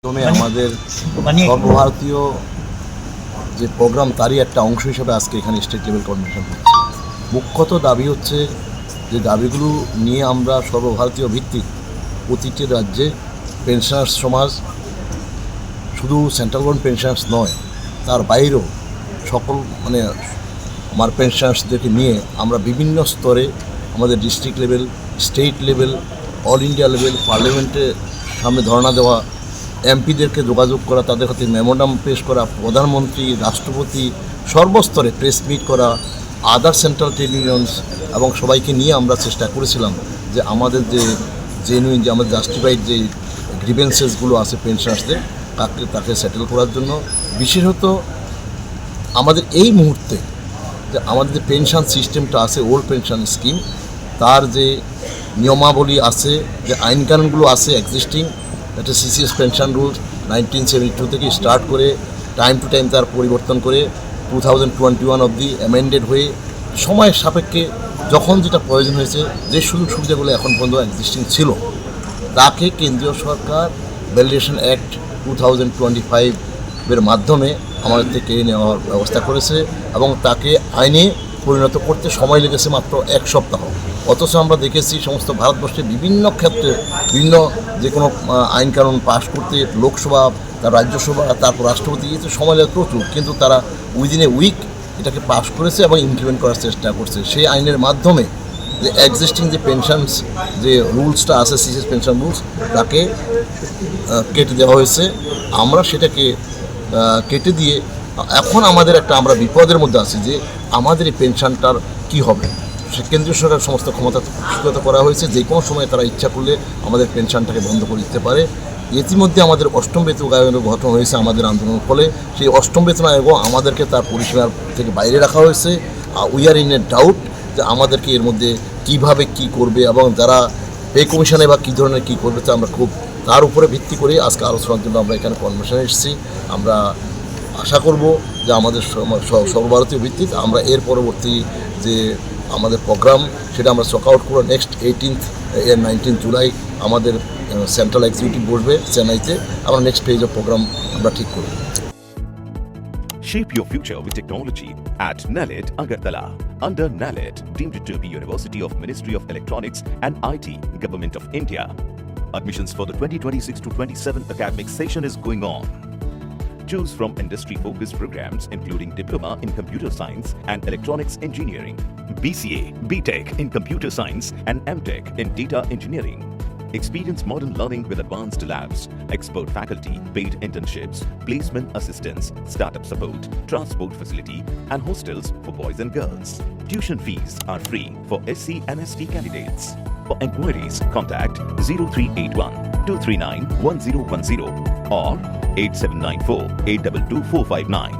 প্রথমে আমাদের সর্বভারতীয় যে প্রোগ্রাম তারই একটা অংশ হিসেবে আজকে এখানে স্টেট লেভেল কনভেনশন হচ্ছে। মুখ্যত দাবি হচ্ছে যে দাবিগুলো নিয়ে আমরা সর্বভারতীয় ভিত্তিক প্রতিটি রাজ্যে পেনশনার্স সমাজ, শুধু সেন্ট্রাল গভর্নমেন্ট পেনশনার্স নয়, তার বাইরেও সকল আমার পেনশনার্সদেরকে নিয়ে আমরা বিভিন্ন স্তরে আমাদের district level, state level, all India level, পার্লামেন্টের সামনে ধর্ণা দেওয়া, এমপিদেরকে যোগাযোগ করা, তাদের হাতে মেমোরান্ডাম পেশ করা, প্রধানমন্ত্রী, রাষ্ট্রপতি সর্বস্তরে প্রেস মিট করা, আদার সেন্ট্রাল ট্রেড ইউনিয়নস এবং সবাইকে নিয়ে আমরা চেষ্টা করেছিলাম যে আমাদের যে জেনুইন, যে আমাদের জাস্টিফাইড যে গ্রিভেন্সেসগুলো আছে পেনশনার্সদের, তাকে সেটেল করার জন্য। বিশেষত আমাদের এই মুহূর্তে যে আমাদের যে পেনশন সিস্টেমটা আছে, ওল্ড পেনশন স্কিম, তার যে নিয়মাবলী আছে, যে আইনকানুনগুলো আছে এক্সিস্টিং, একটা সিসিএস পেনশন রুলস 1972 থেকে স্টার্ট করে টাইম টু টাইম তার পরিবর্তন করে 2021 অবধি অ্যামেন্ডেড হয়ে সময়ের সাপেক্ষে যখন যেটা প্রয়োজন হয়েছে, যে সুযোগ সুবিধাগুলো এখন পর্যন্ত এক্সিস্টিং ছিল, তাকে কেন্দ্রীয় সরকার ভ্যালিডেশন অ্যাক্ট 2025-এর মাধ্যমে আমাদের থেকে কেড়ে নেওয়ার ব্যবস্থা করেছে এবং তাকে আইনে পরিণত করতে সময় লেগেছে মাত্র 1 সপ্তাহ। অথচ আমরা দেখেছি সমস্ত ভারতবর্ষে বিভিন্ন ক্ষেত্রে বিভিন্ন যে কোনো আইনকানুন পাশ করতে লোকসভা, তার রাজ্যসভা, তারপর রাষ্ট্রপতি, এতে সময় লাগে প্রচুর, কিন্তু তারা উইদিন এ উইক এটাকে পাশ করেছে এবং ইমপ্লিমেন্ট করার চেষ্টা করছে। সেই আইনের মাধ্যমে যে এক্সিস্টিং যে পেনশনস যে রুলসটা আছে, সিসিএস পেনশন রুলস, তাকে কেটে দেওয়া হয়েছে। আমরা সেটাকে কেটে দিয়ে এখন আমাদের আমরা বিপদের মধ্যে আছি যে আমাদের এই পেনশনটার কী হবে। সে কেন্দ্রীয় সরকার সমস্ত ক্ষমতা সুগত করা হয়েছে, যে কোনো সময় তারা ইচ্ছা করলে আমাদের পেনশনটাকে বন্ধ করে দিতে পারে। ইতিমধ্যে আমাদের অষ্টম বেতন আয়োগের গঠন হয়েছে আমাদের আন্দোলনের ফলে। সেই অষ্টম বেতন আয়োগও আমাদেরকে তার পরিষেবার থেকে বাইরে রাখা হয়েছে। We are in a doubt যে আমাদেরকে এর মধ্যে কীভাবে কী করবে এবং যারা পে কমিশনে বা কী ধরনের কী করবে, তা আমরা খুব তার উপরে ভিত্তি করে আজকে আলোচনার জন্য আমরা এখানে কনভেনশনে এসেছি। আমরা আশা করব যে আমাদের সর্বভারতীয় ভিত্তিতে আমরা এর পরবর্তী যে আমাদের প্রোগ্রাম, সেটা আমরা চক আউট করবো। নেক্সট 19 জুলাই আমাদের সেন্ট্রাল এক্সিকিউটিভ বসবে চেন্নাইতে। আমরা নেক্সট পেজ অফ প্রোগ্রাম আমরা ঠিক করব। Shape your future with technology at NALED Agartala. Under NALED, deemed to be University of Ministry of Electronics and IT, Government of India. Admissions for the 2026-27 academic session is going on. Choose from industry-focused programs including Diploma in Computer Science and Electronics Engineering, BCA, BTech in Computer Science and MTech in Data Engineering. Experience modern learning with advanced labs, expert faculty, paid internships, placement assistance, startup support, transport facility, and hostels for boys and girls. Tuition fees are free for SC and ST candidates. For enquiries, contact 0381 239 1010 or 8794 822 459.